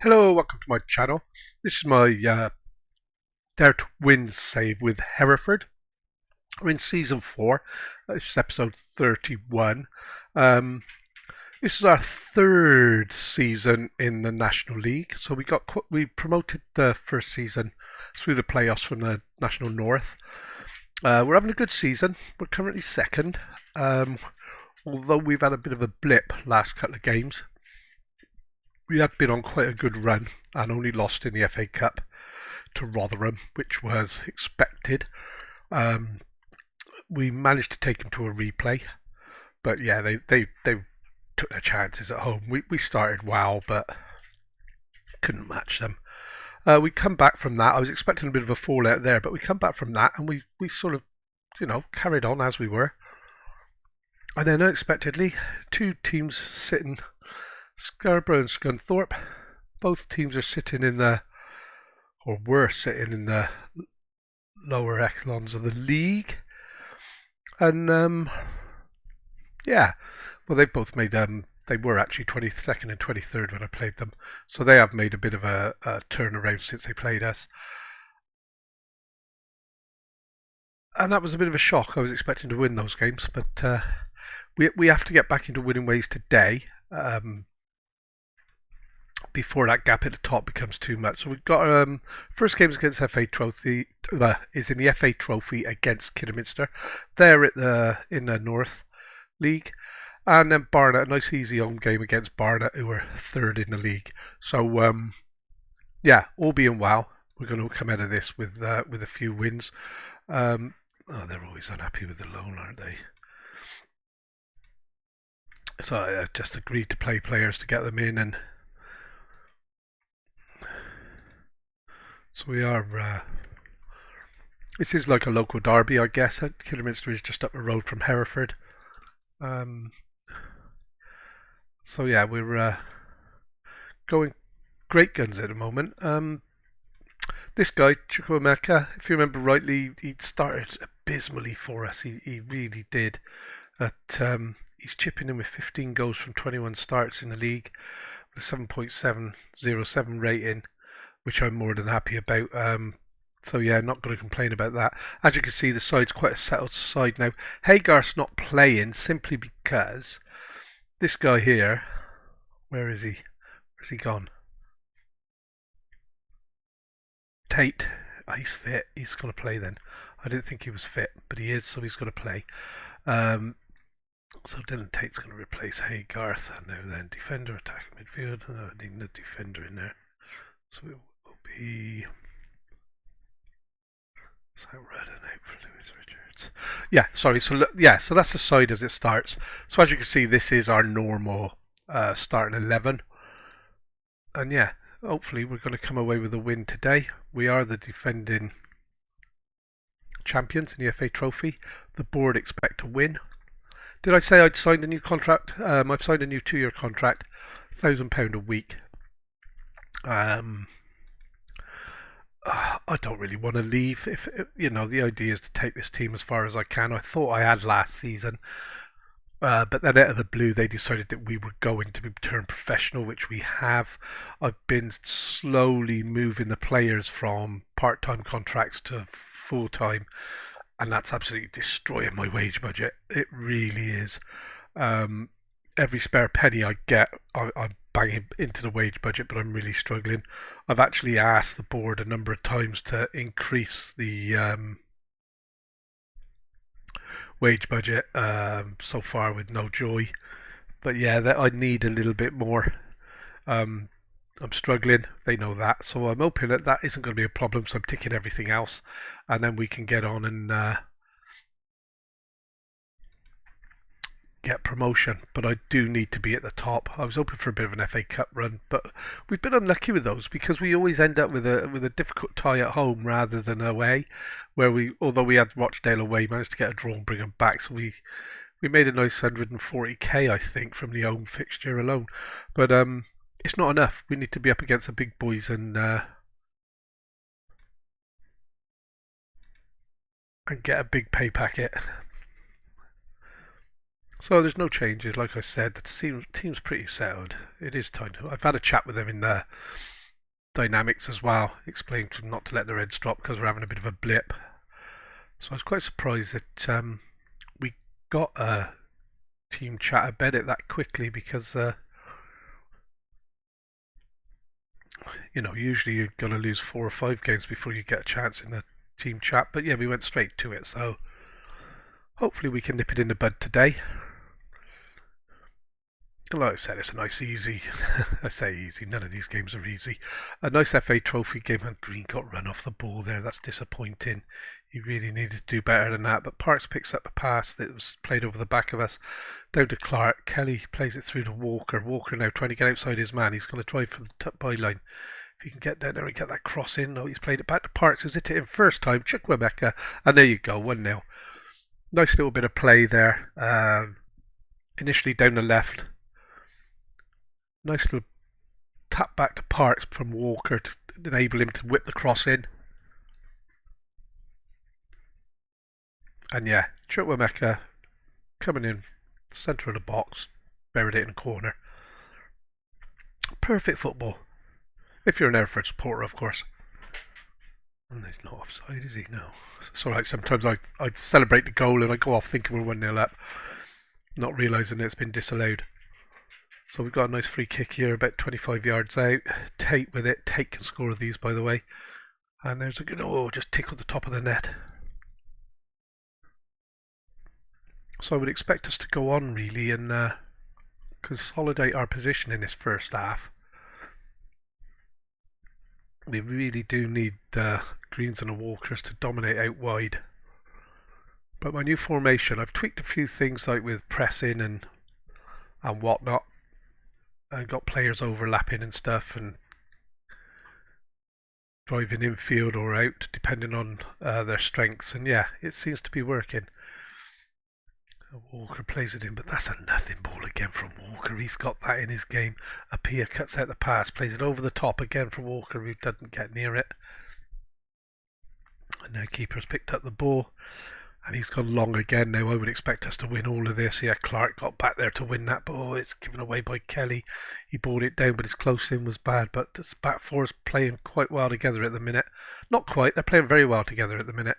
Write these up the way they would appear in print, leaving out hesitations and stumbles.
Hello, welcome to my channel. This is my Dare to Win save with Hereford. We're in season 4. This is episode 31. Um, this is our third season in the National League. So we promoted the first season through the playoffs from the National North. We're having a good season. We're currently second. Although we've had a bit of a blip last couple of games. We had been on quite a good run and only lost in the FA Cup to Rotherham, which was expected. Um, we managed to take them to a replay, but yeah, they took their chances at home. We started well, but couldn't match them. We come back from that. I was expecting a bit of a fallout there, but we come back from that and we sort of, carried on as we were. And then unexpectedly, two teams sitting, Scarborough and Scunthorpe, both teams are sitting in the, or were sitting in the lower echelons of the league. And yeah, well, they both made they were actually 22nd and 23rd when I played them, so they have made a bit of a turnaround since they played us. And that was a bit of a shock. I was expecting to win those games, but we have to get back into winning ways today. Before that gap at the top becomes too much. So we've got first games against FA Trophy is in the FA Trophy against Kidderminster. They're in the North League, and then Barnet, a nice easy home game against Barnet, who are third in the league. So yeah, all being well, we're going to come out of this with a few wins. They're always unhappy with the loan, aren't they? So I just agreed to play players to get them in, and so we are. This is like a local derby, I guess. Kidderminster is just up the road from Hereford. So yeah, we're going great guns at the moment. This guy, Chukwuemeka, if you remember rightly, he started abysmally for us. He really did. He's chipping in with 15 goals from 21 starts in the league with a 7.707 rating, which I'm more than happy about. So yeah, not going to complain about that. As you can see, the side's quite a settled side now. Haygarth's not playing simply because this guy here, where is he? Where's he gone? Tate, he's fit. He's going to play then. I didn't think he was fit, but he is, so he's going to play. So Dylan Tate's going to replace Haygarth. And now then, defender, attack, midfield. I need a defender in there. So it will be Red and out for Lewis Richards. Yeah, sorry. So yeah, so that's the side as it starts. So as you can see, this is our normal starting 11. And yeah, hopefully we're going to come away with a win today. We are the defending champions in the FA Trophy. The board expect to win. Did I say I'd signed a new contract? I've signed a new 2-year contract, £1,000 a week. I don't really want to leave. If the idea is to take this team as far as I can. I thought I had last season, but then out of the blue, they decided that we were going to turn professional, which we have. I've been slowly moving the players from part-time contracts to full-time, and that's absolutely destroying my wage budget. It really is. Every spare penny I get, I'm banging into the wage budget, but I'm really struggling. I've actually asked the board a number of times to increase the wage budget, so far with no joy. But yeah, I need a little bit more. I'm struggling. They know that, so I'm hoping that isn't going to be a problem. So I'm ticking everything else, and then we can get on and get promotion. But I do need to be at the top. I was hoping for a bit of an FA Cup run, but we've been unlucky with those because we always end up with a difficult tie at home rather than away. Where although we had Rochdale away, managed to get a draw and bring them back. So we made a nice 140k, I think, from the home fixture alone. But it's not enough. We need to be up against the big boys and get a big pay packet. So there's no changes. Like I said, the team's pretty settled. It is time to. I've had a chat with them in the dynamics as well. Explained to them not to let the Reds drop because we're having a bit of a blip. So I was quite surprised that we got a team chat about it that quickly because usually you're going to lose 4 or 5 games before you get a chance in the team chat. But yeah, we went straight to it. So hopefully we can nip it in the bud today. Like I said, it's a nice easy, I say easy, none of these games are easy. A nice FA Trophy game, and Green got run off the ball there. That's disappointing. He really needed to do better than that. But Parks picks up a pass that was played over the back of us, down to Clark. Kelly plays it through to Walker. Walker now trying to get outside his man. He's going to try for the byline. If he can get down there and get that cross in. No, he's played it back to Parks, who's hit it in first time. Chukwuemeka, and there you go, 1-0. Nice little bit of play there. Initially down the left. Nice little tap back to Parks from Walker to enable him to whip the cross in. And yeah, Chukwuemeka coming in centre of the box, buried it in the corner. Perfect football. If you're an Hereford supporter, of course. And he's not offside, is he? No. It's alright, sometimes I'd celebrate the goal and I go off thinking we're 1-0 up, not realising that it's been disallowed. So we've got a nice free kick here, about 25 yards out. Tate with it. Tate can score these, by the way. And there's a good, just tickled the top of the net. So I would expect us to go on, really, and consolidate our position in this first half. We really do need the Greens and the Walkers to dominate out wide. But my new formation, I've tweaked a few things like with pressing and whatnot. And got players overlapping and stuff and driving infield or out depending on their strengths, and yeah, it seems to be working. Walker plays it in, but that's a nothing ball again from Walker. He's got that in his game. Apia cuts out the pass, plays it over the top again for Walker, who doesn't get near it. And now keeper's picked up the ball. And he's gone long again now. I would expect us to win all of this. Yeah, Clark got back there to win that, but it's given away by Kelly. He brought it down, but his close in was bad. But this back four is playing quite well together at the minute. Not quite, they're playing very well together at the minute.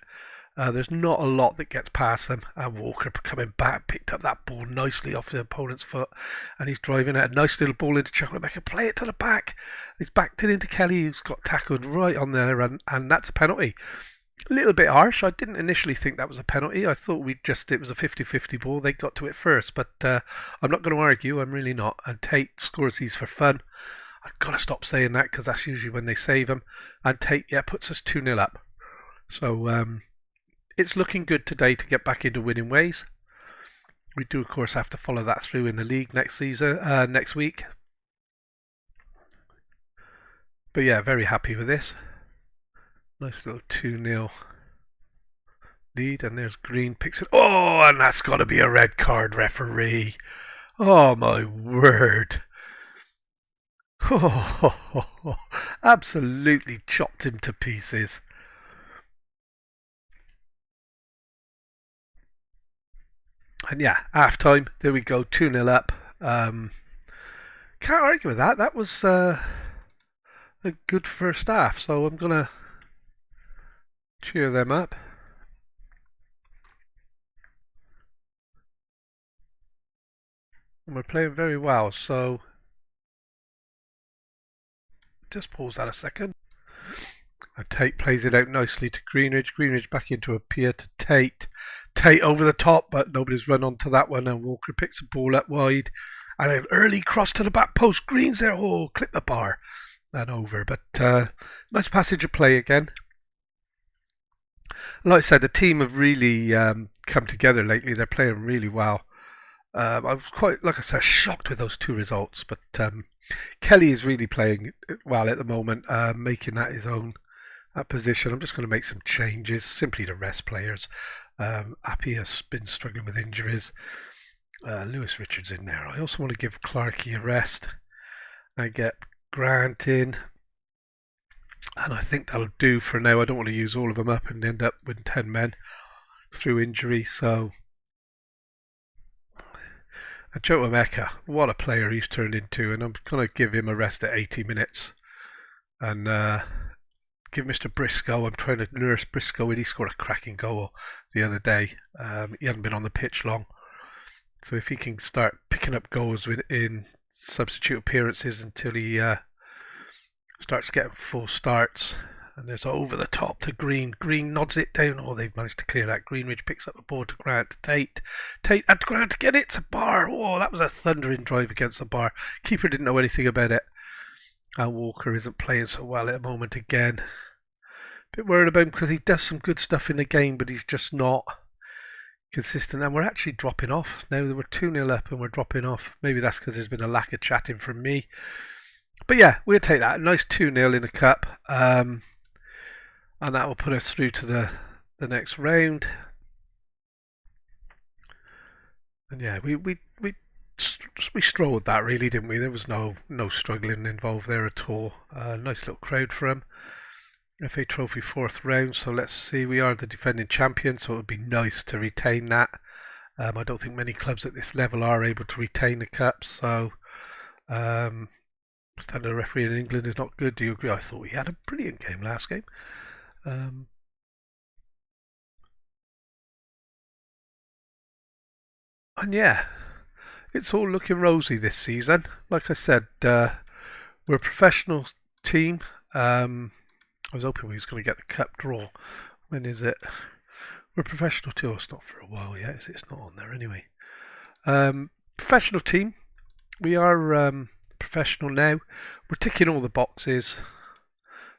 There's not a lot that gets past them. And Walker coming back, picked up that ball nicely off the opponent's foot. And he's driving it. A nice little ball into Chukwuemeka. Play it to the back. He's backed it into Kelly, who's got tackled right on there. And that's a penalty. A little bit harsh. I didn't initially think that was a penalty. I thought it was a 50-50 ball. They got to it first, but I'm not going to argue. I'm really not. And Tate scores these for fun. I've got to stop saying that because that's usually when they save them. And Tate, puts us 2-0 up. So it's looking good today to get back into winning ways. We do, of course, have to follow that through in the league next week. But yeah, very happy with this. Nice little 2-0 lead, and there's Green picks it. Oh, and that's got to be a red card, referee. Oh, my word. Oh, absolutely chopped him to pieces. And yeah, half time, there we go, 2-0 up. Can't argue with that. That was a good first half, so I'm going to cheer them up. And we're playing very well, so just pause that a second. And Tate plays it out nicely to Greenridge. Greenridge back into Apia to Tate. Tate over the top, but nobody's run onto that one. And Walker picks the ball up wide. And an early cross to the back post. Green's there. Oh, clip the bar. And over. But nice passage of play again. Like I said, the team have really come together lately. They're playing really well. I was quite, like I said, shocked with those 2 results. But Kelly is really playing well at the moment, making that his own position. I'm just going to make some changes, simply to rest players. Appy has been struggling with injuries. Lewis Richards in there. I also want to give Clarkey a rest. I get Grant in. And I think that'll do for now. I don't want to use all of them up and end up with 10 men through injury. So And Chukwuemeka, what a player he's turned into, and I'm going to give him a rest at 80 minutes. And give Mr. Briscoe, I'm trying to nurse Briscoe in. He scored a cracking goal the other day. He hadn't been on the pitch long. So if he can start picking up goals in substitute appearances until he starts getting full starts, and there's over the top to Green. Green nods it down. Oh, they've managed to clear that. Greenridge picks up the ball to Grant. Tate and Grant to get it to Bar. Oh, that was a thundering drive against the bar. Keeper didn't know anything about it. And Walker isn't playing so well at the moment again. Bit worried about him because he does some good stuff in the game, but he's just not consistent. And we're actually dropping off. Now we're 2-0 up and we're dropping off. Maybe that's because there's been a lack of chatting from me. But yeah, we'll take that. A nice 2-0 in the cup. And that will put us through to the next round. And yeah, we strolled that really, didn't we? There was no struggling involved there at all. Nice little crowd for him. FA Trophy 4th round, so let's see. We are the defending champions, so it would be nice to retain that. I don't think many clubs at this level are able to retain the cup, so standard referee in England is not good. Do you agree? I thought we had a brilliant game last game. And yeah, it's all looking rosy this season. Like I said, we're a professional team. I was hoping we was going to get the cup draw. When is it? We're a professional team. Oh, it's not for a while yet, is it? It's not on there anyway. Professional team. We are professional now. We're ticking all the boxes.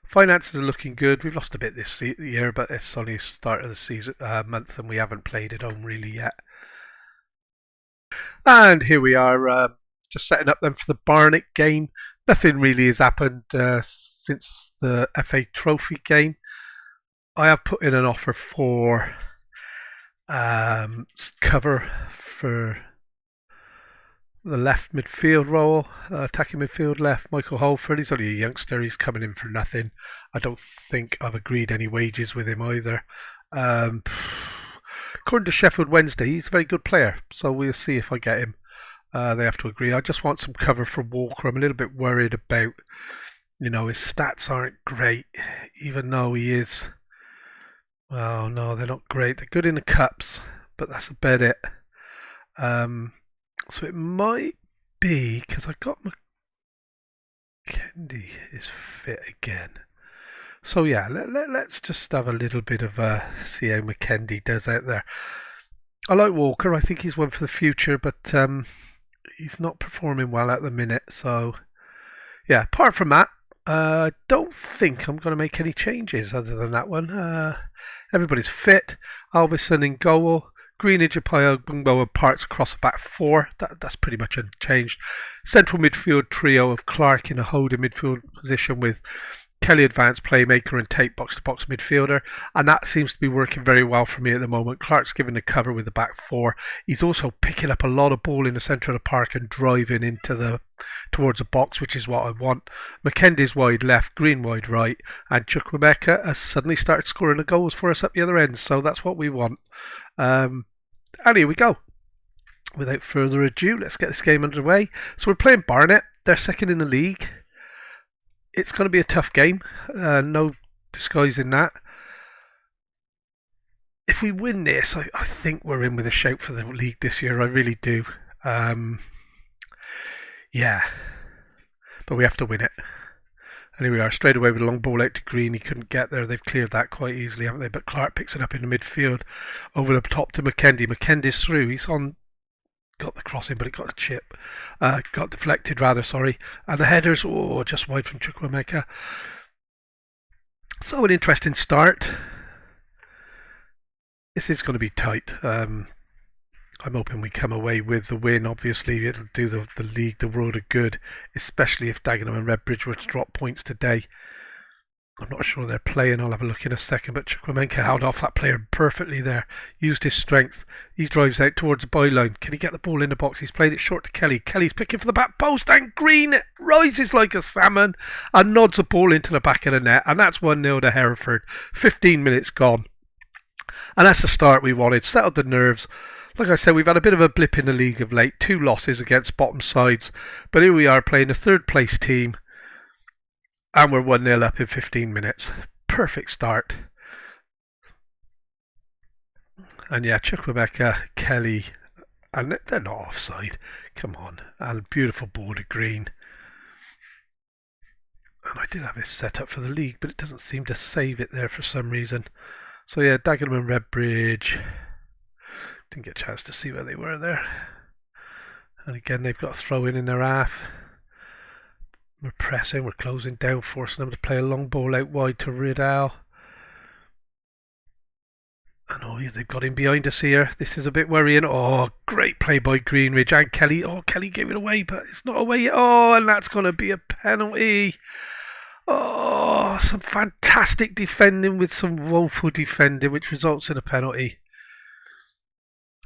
Finances are looking good. We've lost a bit this year, but it's only the start of the season month, and we haven't played at home really yet. And here we are, just setting up then for the Barnet game. Nothing really has happened since the FA Trophy game. I have put in an offer for cover for the left midfield role, attacking midfield left, Michael Holford. He's only a youngster, he's coming in for nothing. I don't think I've agreed any wages with him either. According to Sheffield Wednesday, he's a very good player, so we'll see if I get him. They have to agree. I just want some cover for Walker. I'm a little bit worried about, his stats aren't great, even though he is. Oh no, they're not great. They're good in the cups, but that's about it. So it might be because I got McKendy is fit again. So yeah, let's just have a little bit of see how McKendy does out there. I like Walker. I think he's one for the future, but he's not performing well at the minute. So yeah, apart from that, I don't think I'm going to make any changes other than that one. Everybody's fit. Albison in goal. Greenidge, Apayo, Bungbo and Parks across the back four. That's pretty much unchanged. Central midfield trio of Clark in a holding midfield position with Kelly advanced playmaker and Tate box-to-box midfielder, and that seems to be working very well for me at the moment. Clark's giving the cover with the back four. He's also picking up a lot of ball in the centre of the park and driving towards the box, which is what I want. McKendy's wide left, Green wide right, and Chukwuemeka has suddenly started scoring the goals for us up the other end, so that's what we want. And here we go. Without further ado, let's get this game underway. So we're playing Barnet. They're second in the league. It's going to be a tough game. No disguising that. If we win this, I think we're in with a shout for the league this year. I really do. Yeah. But we have to win it. And here we are, straight away with a long ball out to Green. He couldn't get there. They've cleared that quite easily, haven't they? But Clark picks it up in the midfield. Over the top to McKendy. McKendy's through. He's got the crossing, but it got a chip. Got deflected, rather, sorry. And the headers, just wide from Chukwuemeka. So an interesting start. This is going to be tight. I'm hoping we come away with the win. Obviously, it'll do the league the world of good, especially if Dagenham and Redbridge were to drop points today. I'm not sure they're playing. I'll have a look in a second. But Chukwuemeka held off that player perfectly there. Used his strength. He drives out towards the byline. Can he get the ball in the box? He's played it short to Kelly. Kelly's picking for the back post. And Green rises like a salmon and nods the ball into the back of the net. And that's 1-0 to Hereford. 15 minutes gone. And that's the start we wanted. Settled the nerves. Like I said, we've had a bit of a blip in the league of late. 2 losses against bottom sides. But here we are playing a third place team. And we're 1-0 up in 15 minutes. Perfect start. And yeah, Chukwuemeka, Kelly, and they're not offside. Come on. And beautiful ball to Green. And I did have it set up for the league, but it doesn't seem to save it there for some reason. So yeah, Dag and Red Bridge. Didn't get a chance to see where they were there. And again, they've got a throw in their half. We're pressing, we're closing down, forcing them to play a long ball out wide to Riddell. And oh, they've got him behind us here. This is a bit worrying. Oh, great play by Greenridge and Kelly. Oh, Kelly gave it away, but it's not away yet. Oh, and that's going to be a penalty. Oh, some fantastic defending with some woeful defending, which results in a penalty.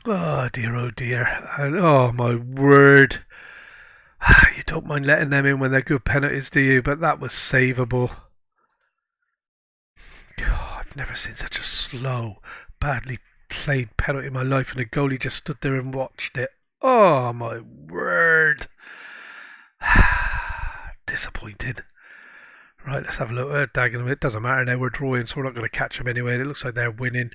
Oh dear. And oh my word. You don't mind letting them in when they're good penalties, do you? But that was savable. God, I've never seen such a slow, badly played penalty in my life, and the goalie just stood there and watched it. Oh my word. Disappointed. Right, let's have a look at Dag and Red. It doesn't matter now, we're drawing, so we're not going to catch them anyway. It looks like they're winning.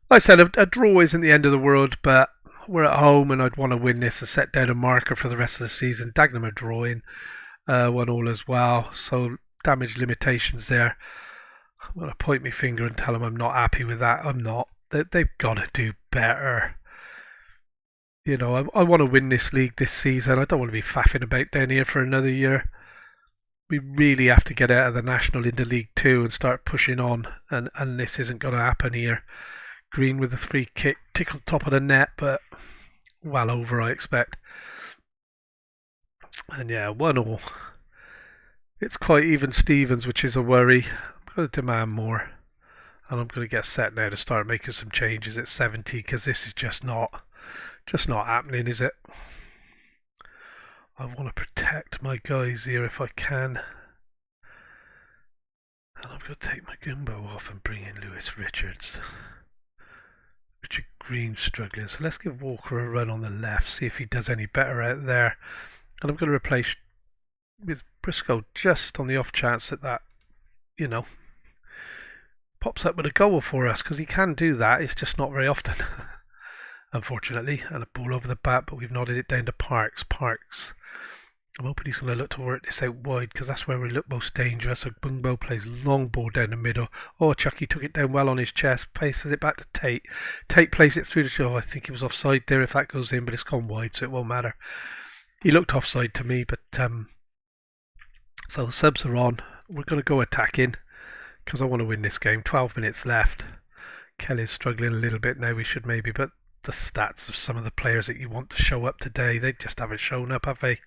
Like I said, a draw isn't the end of the world, but we're at home and I'd want to win this and set down a marker for the rest of the season. Dagenham are drawing 1-1 as well, so damage limitations there. I'm going to point my finger and tell them I'm not happy with that. I'm not. They've got to do better. You know, I want to win this league this season. I don't want to be faffing about down here for another year. We really have to get out of the National into League 2 and start pushing on, and this isn't going to happen here. Green with a free kick, tickled top of the net, but well over, I expect. And yeah, 1-1. It's quite even Stevens, which is a worry. I'm going to demand more, and I'm going to get set now to start making some changes at 70, because this is just not happening, is it? I want to protect my guys here if I can. And I'm going to take my Gumbo off and bring in Lewis Richards. Richard Green's struggling, so let's give Walker a run on the left, see if he does any better out there. And I'm going to replace with Briscoe just on the off chance that, you know, pops up with a goal for us, because he can do that. It's just not very often, unfortunately. And a ball over the bat, but we've nodded it down to Parks. I'm hoping he's going to look to work this out wide, because that's where we look most dangerous. So Bungbo plays long ball down the middle. Oh, Chucky took it down well on his chest, passes it back to Tate. Tate plays it through the show. I think he was offside there if that goes in, but it's gone wide, so it won't matter. He looked offside to me, but so the subs are on. We're going to go attacking, because I want to win this game. 12 minutes left. Kelly's struggling a little bit now. We should maybe, but the stats of some of the players that you want to show up today, they just haven't shown up, have they?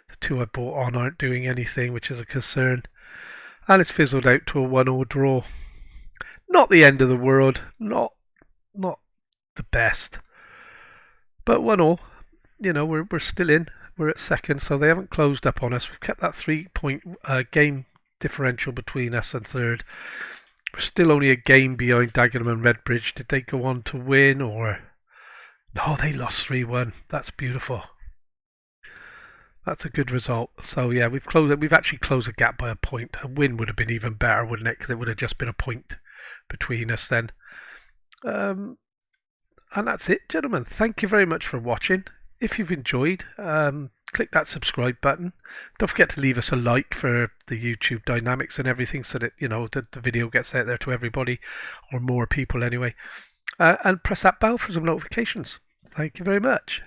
The 2 I bought on aren't doing anything, which is a concern. And it's fizzled out to a 1-1 draw. Not the end of the world, not the best, but 1-1. You know, we're still in. We're at second, so they haven't closed up on us. We've kept that 3-point game differential between us and third. We're still only a game behind Dagenham and Redbridge. Did they go on to win, or no? They lost 3-1. That's beautiful. That's a good result. So yeah, we've actually closed the gap by a point. A win would have been even better, wouldn't it? Because it would have just been a point between us then. And that's it, gentlemen. Thank you very much for watching. If you've enjoyed, click that subscribe button. Don't forget to leave us a like for the YouTube dynamics and everything, so that, you know, the video gets out there to everybody, or more people anyway. And press that bell for some notifications. Thank you very much.